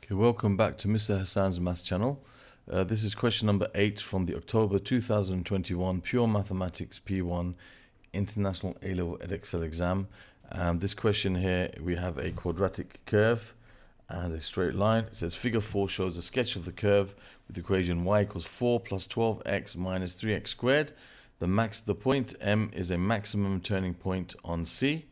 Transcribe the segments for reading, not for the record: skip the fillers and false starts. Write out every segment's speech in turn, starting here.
Okay, welcome back to Mr. Hassan's Maths channel. This is question number 8 from the October 2021 Pure Mathematics P1 International A-Level Edexcel exam. This question here, we have a quadratic curve and a straight line. It says figure 4 shows a sketch of the curve with the equation y equals 4 plus 12x minus 3x squared. The point M is a maximum turning point on C.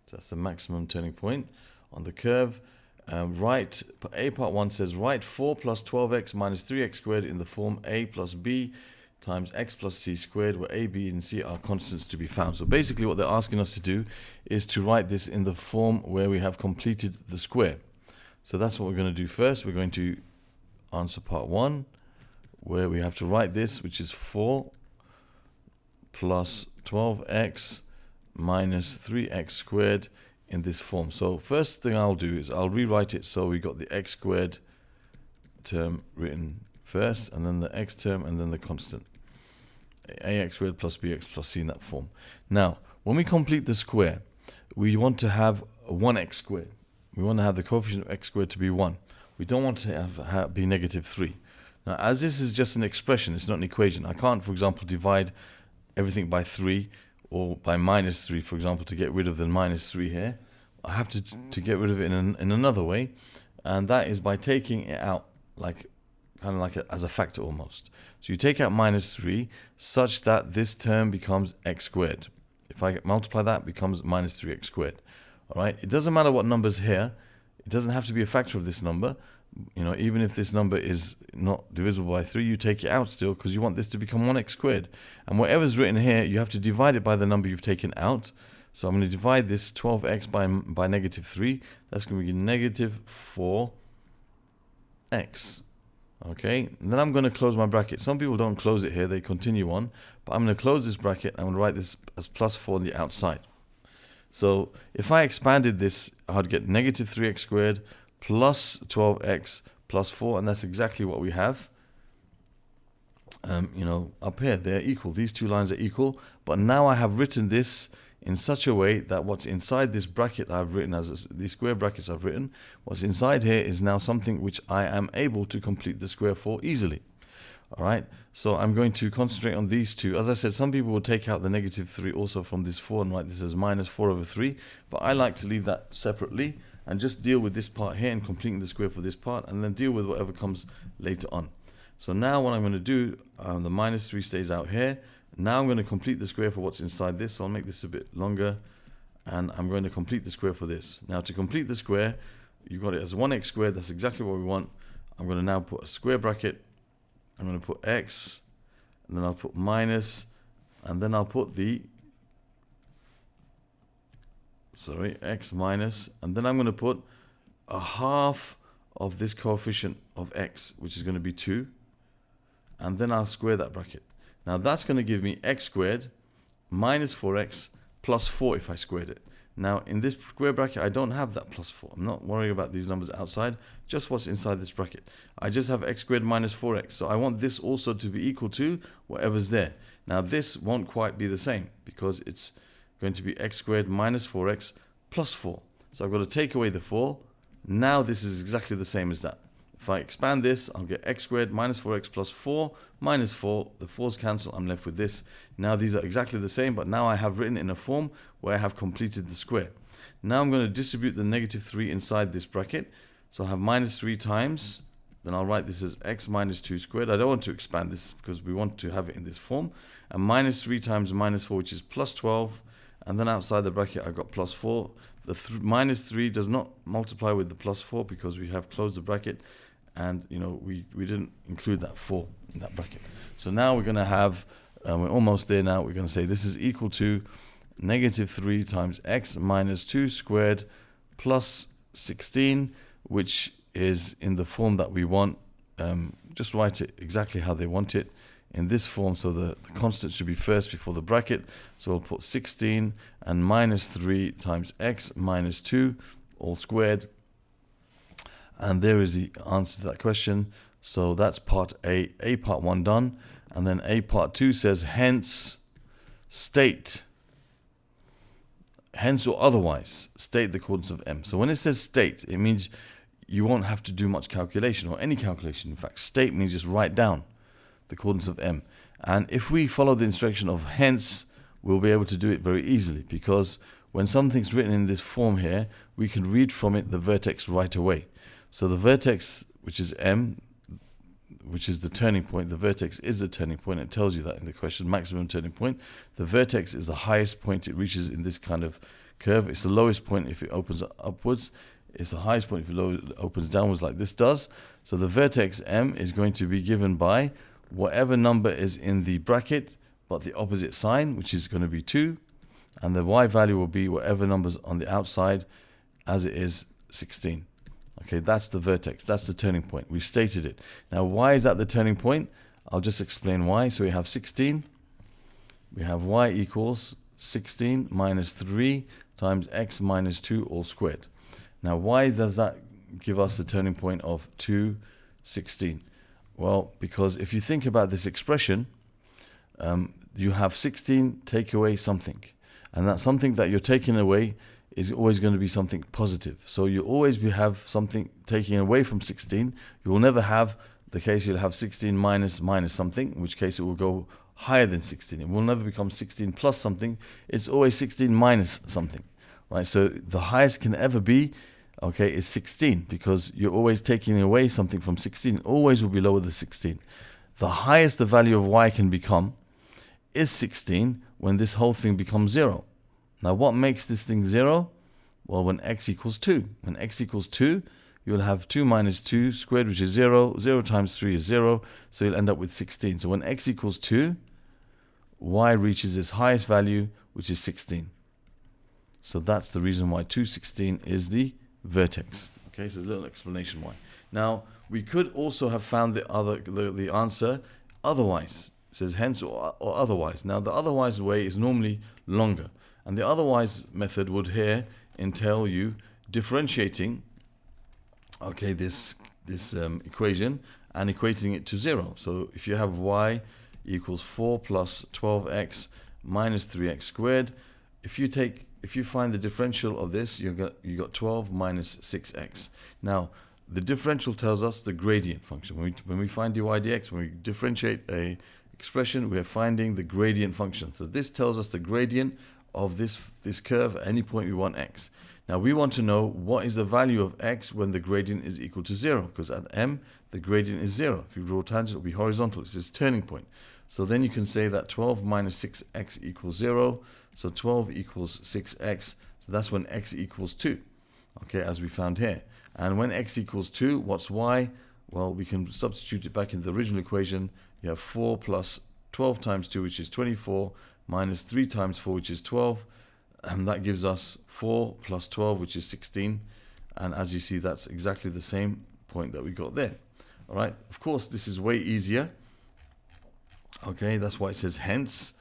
So that's the maximum turning point on the curve. A part 1 says write 4 plus 12x minus 3x squared in the form a plus b times x plus c squared, where a, b, and c are constants to be found. So basically what they're asking us to do is to write this in the form where we have completed the square. So that's what we're going to do first. We're going to answer part 1, where we have to write this, which is 4 plus 12x minus 3x squared in this form. So first thing I'll do is I'll rewrite it so we got the x squared term written first, and then the x term, and then the constant ax squared plus bx plus c in that form. Now when we complete the square, we want to have 1x squared. We want to have the coefficient of x squared to be 1. We don't want to be negative 3. Now as this is just an expression, it's not an equation, I can't, for example, divide everything by 3 or by minus 3, for example, to get rid of the minus 3 here. I have to get rid of it in another way, and that is by taking it out, like kind of like as a factor almost. So you take out minus 3 such that this term becomes x squared. If I multiply that, it becomes minus 3x squared. All right, it doesn't matter what number's here. It doesn't have to be a factor of this number. You know, even if this number is not divisible by 3, you take it out still, because you want this to become 1x squared. And whatever's written here, you have to divide it by the number you've taken out. So I'm going to divide this 12x by negative 3. That's going to be negative 4x. Okay, and then I'm going to close my bracket. Some people don't close it here, they continue on. But I'm going to close this bracket. I'm going to write this as plus 4 on the outside. So if I expanded this, I'd get negative 3x squared plus 12x plus 4, and that's exactly what we have. You know, up here they're equal. These two lines are equal, but now I have written this in such a way that what's inside this bracket I've written as these square brackets I've written, what's inside here is now something which I am able to complete the square for easily. All right, so I'm going to concentrate on these two. As I said, some people will take out the negative 3 also from this 4 and write this as minus 4 over 3, but I like to leave that separately and just deal with this part here and completing the square for this part, and then deal with whatever comes later on. So now what I'm going to do, the minus 3 stays out here. Now I'm going to complete the square for what's inside this. So I'll make this a bit longer, and I'm going to complete the square for this. Now to complete the square, you've got it as 1x squared. That's exactly what we want. I'm going to now put a square bracket. I'm going to put x, and then I'll put minus, and then I'll put the x minus, and then I'm going to put a half of this coefficient of x, which is going to be 2, and then I'll square that bracket. Now that's going to give me x squared minus 4x plus 4 if I squared it. Now in this square bracket I don't have that plus 4. I'm not worrying about these numbers outside, just what's inside this bracket. I just have x squared minus 4x, so I want this also to be equal to whatever's there. Now this won't quite be the same, because it's going to be x squared minus 4x plus 4. So I've got to take away the 4. Now this is exactly the same as that. If I expand this, I'll get x squared minus 4x plus 4 minus 4. The 4's cancel, I'm left with this. Now these are exactly the same, but now I have written in a form where I have completed the square. Now I'm going to distribute the negative 3 inside this bracket. So I have minus 3 times, then I'll write this as x minus 2 squared. I don't want to expand this because we want to have it in this form. And minus 3 times minus 4, which is plus 12. And then outside the bracket, I've got plus 4. The minus 3 does not multiply with the plus 4 because we have closed the bracket. And, you know, we didn't include that 4 in that bracket. So now we're going to have, we're almost there now. We're going to say this is equal to negative 3 times x minus 2 squared plus 16, which is in the form that we want. Just write it exactly how they want it in this form. So the constant should be first before the bracket. So we'll put 16 and minus 3 times x minus 2 all squared. And there is the answer to that question. So that's part A part 1 done. And then A part 2 says, hence state, hence or otherwise, state the coordinates of M. So when it says state, it means you won't have to do much calculation, or any calculation. In fact, state means just write down the coordinates of M. And if we follow the instruction of hence, we'll be able to do it very easily, because when something's written in this form here, we can read from it the vertex right away. So the vertex, which is M, which is the turning point, the vertex is the turning point. It tells you that in the question, maximum turning point. The vertex is the highest point it reaches in this kind of curve. It's the lowest point if it opens upwards. It's the highest point if it opens downwards, like this does. So the vertex M is going to be given by whatever number is in the bracket, but the opposite sign, which is going to be 2. And the Y value will be whatever number's on the outside, as it is 16. Okay, that's the vertex. That's the turning point. We've stated it. Now, why is that the turning point? I'll just explain why. So we have 16. We have Y equals 16 minus 3 times X minus 2 all squared. Now, why does that give us the turning point of 2, 16? Well, because if you think about this expression, you have 16 take away something. And that something that you're taking away is always going to be something positive. So you always have something taking away from 16. You will never have the case you'll have 16 minus something, in which case it will go higher than 16. It will never become 16 plus something. It's always 16 minus something, right? So the highest can ever be, okay, is 16, because you're always taking away something from 16. It always will be lower than 16. The highest the value of Y can become is 16 when this whole thing becomes 0. Now, what makes this thing 0? Well, when X equals 2. When X equals 2, you'll have 2 minus 2 squared, which is 0. 0 times 3 is 0. So you'll end up with 16. So when X equals 2, Y reaches its highest value, which is 16. So that's the reason why 216 is the vertex. Okay, so a little explanation why. Now, we could also have found the answer otherwise. It says hence or otherwise. Now, the otherwise way is normally longer. And the otherwise method would here entail you differentiating, okay, this equation and equating it to 0. So if you have Y equals 4 plus 12x minus 3x squared, if you find the differential of this, you got 12 minus 6x. Now, the differential tells us the gradient function. When we find dy dx, when we differentiate a expression, we are finding the gradient function. So this tells us the gradient of this curve at any point we want x. Now we want to know what is the value of x when the gradient is equal to 0, because at m the gradient is 0. If you draw a tangent, it will be horizontal. It's this turning point. So then you can say that 12 minus 6x equals 0. So 12 equals 6x. So that's when x equals 2, okay, as we found here. And when x equals 2, what's y? Well, we can substitute it back in the original equation. You have 4 plus 12 times 2, which is 24, minus 3 times 4, which is 12. And that gives us 4 plus 12, which is 16. And as you see, that's exactly the same point that we got there. All right. Of course, this is way easier. Okay, that's why it says hence,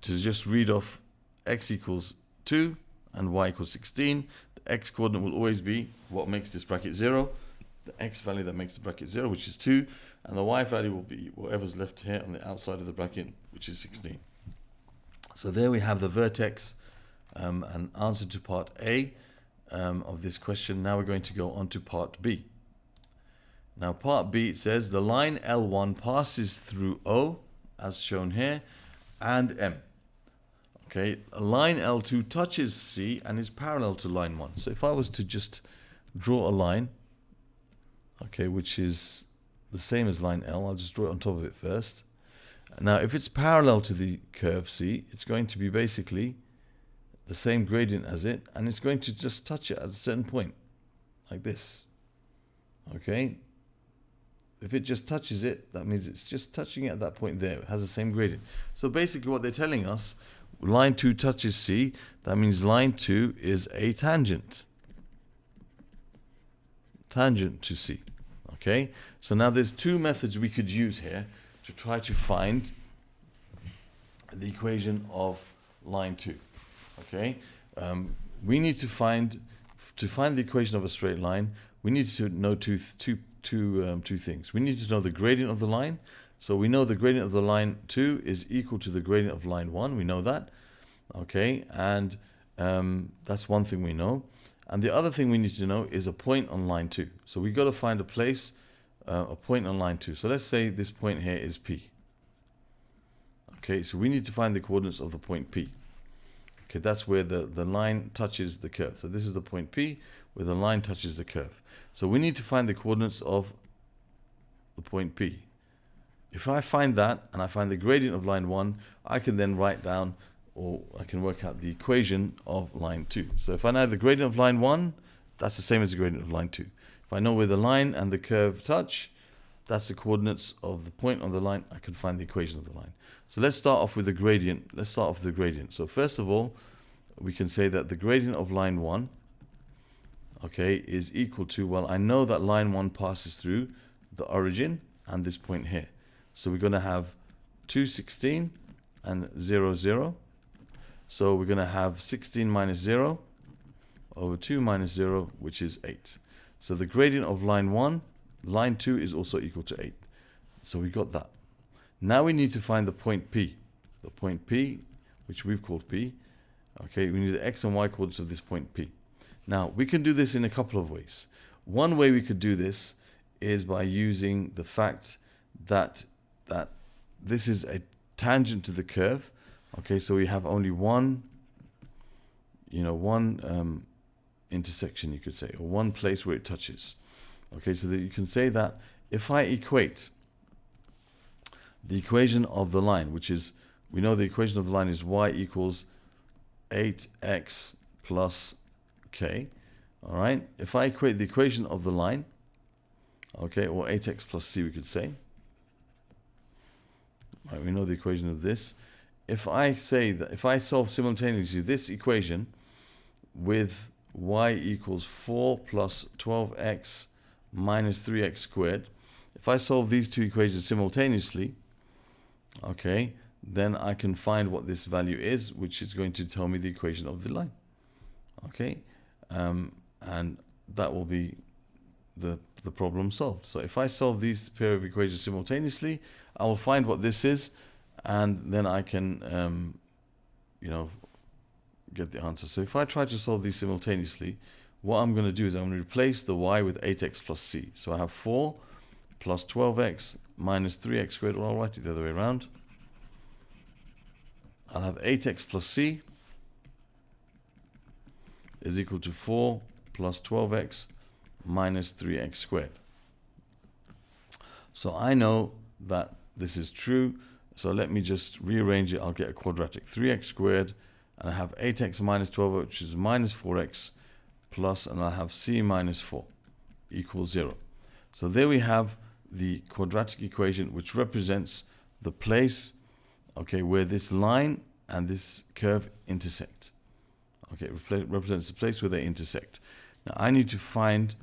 to just read off x equals 2 and y equals 16. The x coordinate will always be what makes this bracket 0. The x value that makes the bracket 0, which is 2. And the y value will be whatever's left here on the outside of the bracket, which is 16. So there we have the vertex and answer to part A of this question. Now we're going to go on to part B. Now part B, it says the line L1 passes through O, as shown here, and M. Okay, line L2 touches C and is parallel to line 1. So if I was to just draw a line, okay, which is the same as line L, I'll just draw it on top of it first. Now, if it's parallel to the curve C, it's going to be basically the same gradient as it, and it's going to just touch it at a certain point, like this. Okay? If it just touches it, that means it's just touching it at that point there. It has the same gradient. So basically what they're telling us, line 2 touches C, that means line 2 is a tangent. Tangent to C. Okay? So now there's two methods we could use here to try to find the equation of line 2. Okay, we need to find the equation of a straight line. We need to know two things. We need to know the gradient of the line. So we know the gradient of the line 2 is equal to the gradient of line 1. We know that. Okay, and that's one thing we know. And the other thing we need to know is a point on line 2. So we've got to find a place, a point on line 2. So let's say this point here is P. Okay, so we need to find the coordinates of the point P. Okay, that's where the line touches the curve. So this is the point P where the line touches the curve. So we need to find the coordinates of the point P. If I find that and I find the gradient of line 1, I can then write down, or I can work out the equation of line 2. So if I know the gradient of line 1, that's the same as the gradient of line 2. If I know where the line and the curve touch, that's the coordinates of the point on the line, I can find the equation of the line. So let's start off with the gradient. Let's start off with the gradient. So first of all, we can say that the gradient of line 1, okay, is equal to, well, I know that line 1 passes through the origin and this point here. So we're going to have 2, 16 and 0, 0. So we're going to have 16 minus 0 over 2 minus 0, which is 8. So the gradient of line 1, line 2 is also equal to 8. So we got that. Now we need to find the point P. The point P, which we've called P. Okay, we need the x and y coordinates of this point P. Now, we can do this in a couple of ways. One way we could do this is by using the fact that this is a tangent to the curve. Okay, so we have only one, intersection, you could say, or one place where it touches. Okay, so that you can say that if I equate the equation of the line, which is, we know the equation of the line is y equals 8x plus k. All right, if I equate the equation of the line, okay, or 8x plus c, we could say. Right, we know the equation of this. If I say that, if I solve simultaneously this equation with y equals 4 plus 12x minus 3x squared, if I solve these two equations simultaneously, okay, then I can find what this value is, which is going to tell me the equation of the line. Okay, and that will be the problem solved. So if I solve these pair of equations simultaneously, I will find what this is, and then I can, get the answer. So if I try to solve these simultaneously, what I'm going to do is I'm going to replace the y with 8x plus c. So I have 4 plus 12x minus 3x squared, or I'll write it the other way around. I'll have 8x plus c is equal to 4 plus 12x minus 3x squared. So I know that this is true. So let me just rearrange it. I'll get a quadratic. 3x squared, and I have 8x minus 12, which is minus 4x, plus, and I have c minus 4 equals 0. So there we have the quadratic equation, which represents the place, okay, where this line and this curve intersect. Okay, it represents the place where they intersect. Now I need to find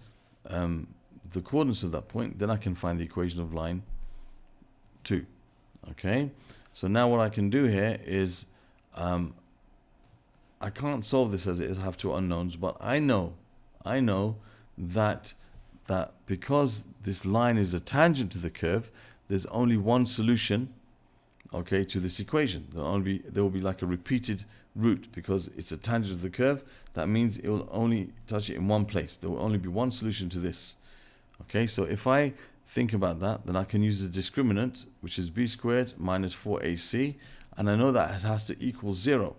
the coordinates of that point, then I can find the equation of line 2. Okay, so now what I can do here is I can't solve this as it is, I have two unknowns, but I know that because this line is a tangent to the curve, there's only one solution, okay, to this equation. There will be like a repeated root because it's a tangent to the curve. That means it will only touch it in one place. There will only be one solution to this. Okay, so if I think about that, then I can use the discriminant, which is b squared minus 4ac, and I know that has to equal 0.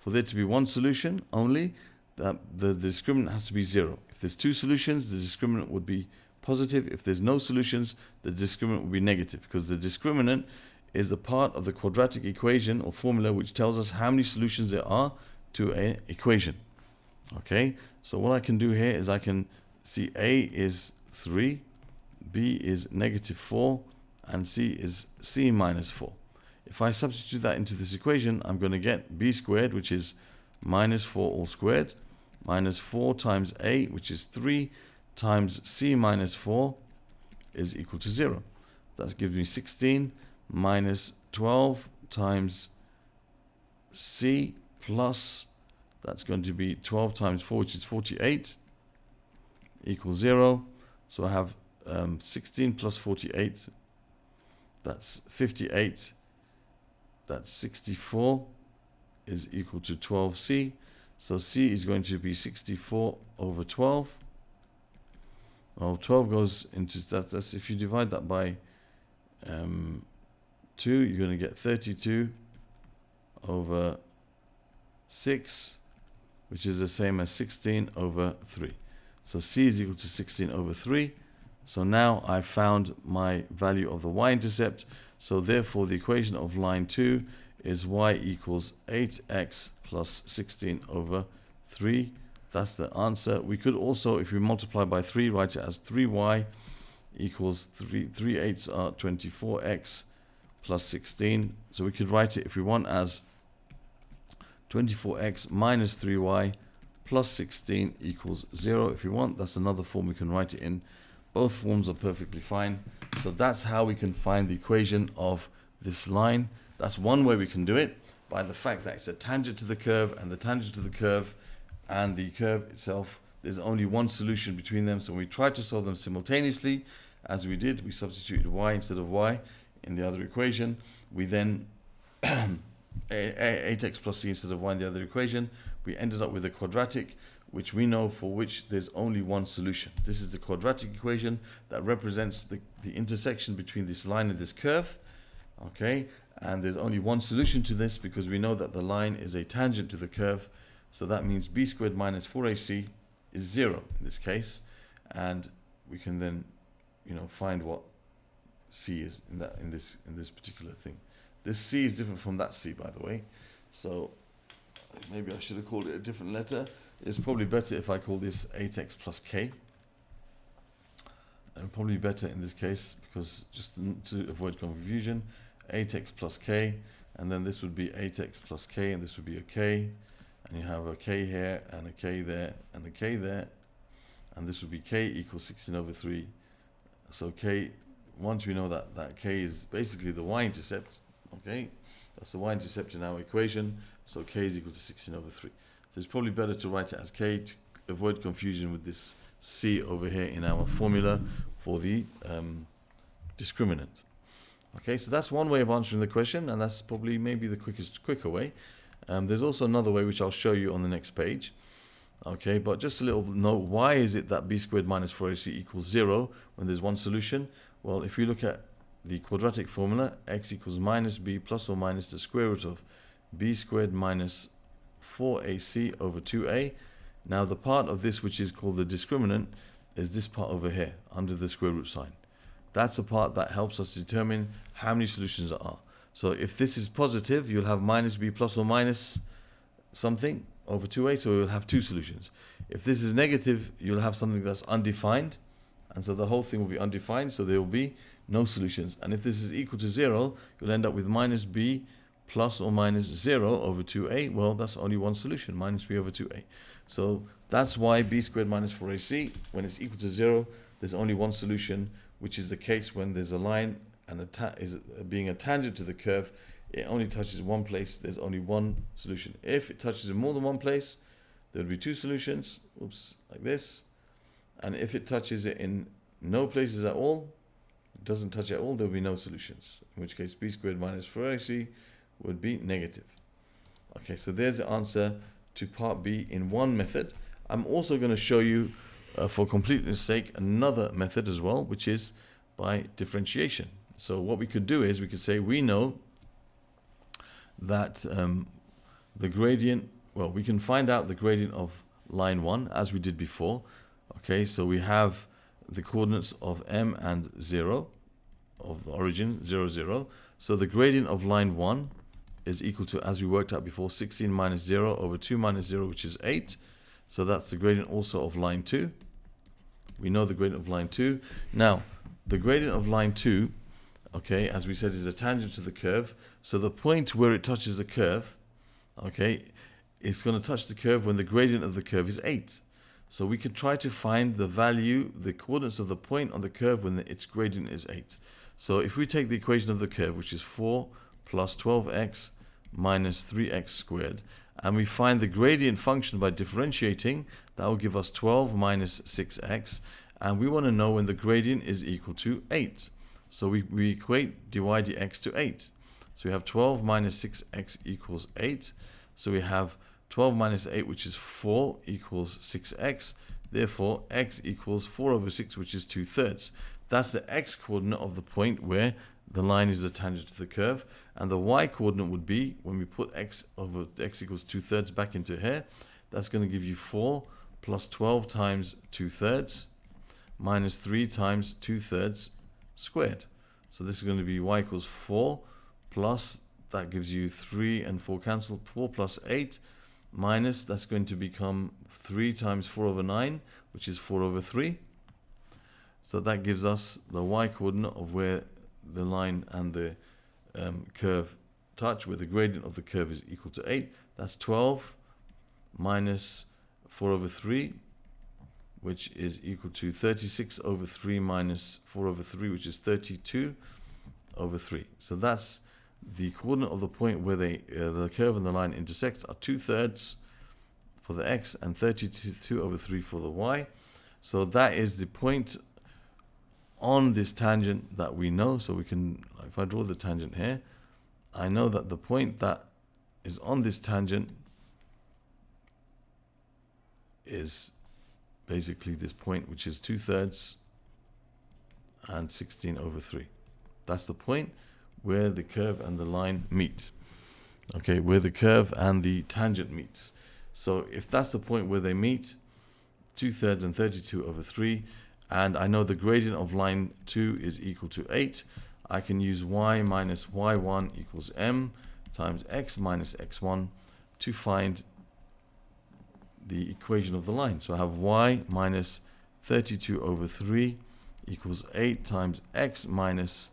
For there to be one solution only, that the discriminant has to be 0. If there's two solutions, the discriminant would be positive. If there's no solutions, the discriminant would be negative, because the discriminant is the part of the quadratic equation or formula which tells us how many solutions there are to an equation. Okay, so what I can do here is I can see A is 3, B is negative 4, and C is C minus 4. If I substitute that into this equation, I'm going to get B squared, which is minus 4 all squared, minus 4 times A, which is 3, times C minus 4 is equal to 0. That gives me 16 minus 12 times C plus, that's going to be 12 times 4, which is 48, equals 0. So I have 16 plus 48, that's 58, that's 64, is equal to 12c. So C is going to be 64 over 12. Well, 12 goes into, that's if you divide that by 2, you're going to get 32 over 6, which is the same as 16 over 3. So C is equal to 16 over 3. So now I found my value of the y-intercept. So therefore the equation of line 2 is y equals 8x plus 16 over 3. That's the answer. We could also, if we multiply by 3, write it as 3y equals 3 8s are 24x plus 16. So we could write it, if we want, as 24x minus 3y plus 16 equals 0. If you want, that's another form we can write it in. Both forms are perfectly fine. So that's how we can find the equation of this line. That's one way we can do it, by the fact that it's a tangent to the curve, and the tangent to the curve and the curve itself, there's only one solution between them. So we try to solve them simultaneously, as we did. We substituted y instead of y in the other equation. We then 8x plus c instead of y in the other equation. We ended up with a quadratic, which we know for which there's only one solution. This is the quadratic equation that represents the intersection between this line and this curve. Okay, and there's only one solution to this, because we know that the line is a tangent to the curve. So that means b squared minus 4ac is 0 in this case, and we can then, find what c is in this particular thing. This c is different from that c, by the way. So maybe I should have called it a different letter. It's probably better if I call this 8x plus k. And probably better in this case, because just to avoid confusion, 8x plus k, and then this would be 8x plus k, and this would be a k, and you have a k here, and a k there, and a k there, and this would be k equals 16 over 3. So k, once we know that k is basically the y-intercept, okay, that's the y-intercept in our equation, so k is equal to 16 over 3. So it's probably better to write it as k to avoid confusion with this c over here in our formula for the discriminant. Okay, so that's one way of answering the question, and that's probably maybe the quicker way. There's also another way which I'll show you on the next page. Okay, but just a little note, why is it that b squared minus 4ac equals 0 when there's one solution? Well, if you look at the quadratic formula, x equals minus b plus or minus the square root of b squared minus 4ac over 2a. Now the part of this which is called the discriminant is this part over here under the square root sign. That's a part that helps us determine how many solutions there are. So if this is positive, you'll have minus b plus or minus something over 2a, so you'll have two solutions. If this is negative, you'll have something that's undefined, and so the whole thing will be undefined, so there will be no solutions. And if this is equal to 0, you'll end up with minus b plus or minus 0 over 2a. Well, that's only one solution, minus b over 2a. So that's why b squared minus 4ac, when it's equal to 0, there's only one solution, which is the case when there's a line and is being a tangent to the curve. It only touches one place, there's only one solution. If it touches in more than one place, there would be two solutions, oops, like this. And if it touches it in no places at all, it doesn't touch it at all, there will be no solutions, in which case b squared minus 4ac would be negative. Okay, so there's the answer to part B in one method. I'm also going to show you, for completeness sake, another method as well, which is by differentiation. So what we could do is we could say we know that the gradient, well, we can find out the gradient of line 1 as we did before. Okay, so we have the coordinates of m and 0 of the origin, 0, 0. So the gradient of line 1 is equal to, as we worked out before, 16 minus 0 over 2 minus 0, which is 8. So that's the gradient also of line 2. We know the gradient of line 2. Now, the gradient of line 2, okay, as we said, is a tangent to the curve. So the point where it touches the curve, okay, it's going to touch the curve when the gradient of the curve is 8. So we could try to find the value, the coordinates of the point on the curve when its gradient is 8. So if we take the equation of the curve, which is 4 plus 12x minus 3x squared, and we find the gradient function by differentiating, that will give us 12 minus 6x, and we want to know when the gradient is equal to 8. So we equate dy dx to 8. So we have 12 minus 6x equals 8. So we have 12 minus 8, which is 4, equals 6x. Therefore, x equals 4 over 6, which is 2/3. That's the x coordinate of the point where the line is the tangent to the curve. And the y coordinate would be, when we put x equals 2/3 back into here, that's going to give you 4 plus 12 times 2/3 minus 3 times 2/3 squared. So this is going to be y equals 4 plus, that gives you 3 and 4 cancel, 4 plus 8 minus, that's going to become 3 times 4 over 9, which is 4 over 3. So that gives us the y coordinate of where the line and the curve touch, where the gradient of the curve is equal to 8. That's 12 minus 4 over 3, which is equal to 36 over 3 minus 4 over 3, which is 32 over 3. So that's the coordinate of the point where the curve and the line intersect are 2/3 for the x and 32 over 3 for the y. So that is the point on this tangent that we know. So we can, if I draw the tangent here, I know that the point that is on this tangent is basically this point, which is 2/3 and 16 over 3. That's the point where the curve and the line meet. Okay, where the curve and the tangent meets. So if that's the point where they meet, 2/3 and 32 over 3, and I know the gradient of line 2 is equal to 8, I can use y minus y1 equals m times x minus x1 to find the equation of the line. So I have y minus 32 over 3 equals 8 times x minus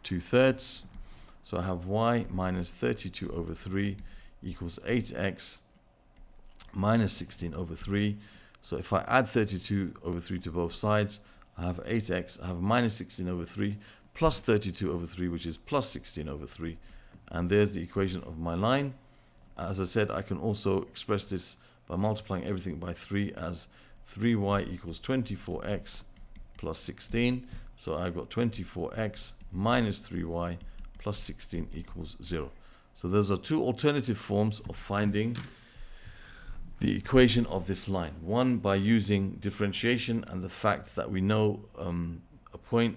2/3. So I have y minus 32 over 3 equals 8x minus 16 over 3. So if I add 32 over 3 to both sides, I have 8x, I have minus 16 over 3 plus 32 over 3, which is plus 16 over 3. And there's the equation of my line. As I said, I can also express this by multiplying everything by 3 as 3y equals 24x plus 16. So I've got 24x minus 3y plus 16 equals 0. So those are two alternative forms of finding the equation of this line. One by using differentiation and the fact that we know a point,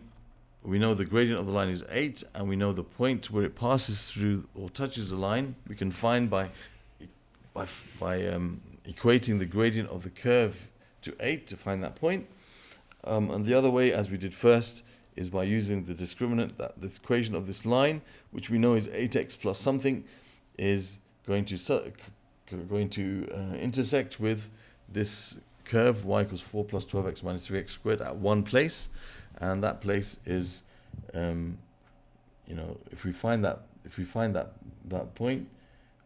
we know the gradient of the line is 8, and we know the point where it passes through or touches the line, we can find by equating the gradient of the curve to 8 to find that point. And the other way, as we did first, is by using the discriminant, that this equation of this line, which we know is 8x plus something, is going to intersect with this curve y equals 4 plus 12x minus 3x squared at one place, and that place is, if we find that point,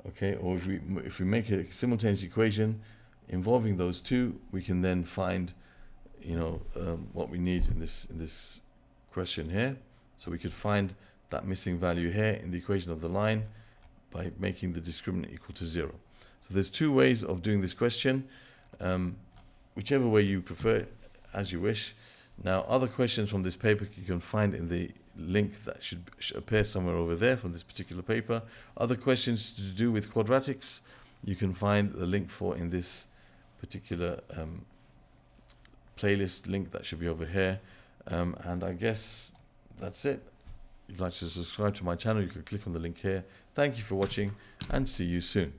okay, or if we make a simultaneous equation involving those two, we can then find, what we need in this question here. So we could find that missing value here in the equation of the line by making the discriminant equal to 0. So there's two ways of doing this question, whichever way you prefer, as you wish. Now, other questions from this paper you can find in the link that should appear somewhere over there from this particular paper. Other questions to do with quadratics, you can find the link for in this particular playlist link that should be over here. And I guess that's it. If you'd like to subscribe to my channel, you can click on the link here. Thank you for watching, and see you soon.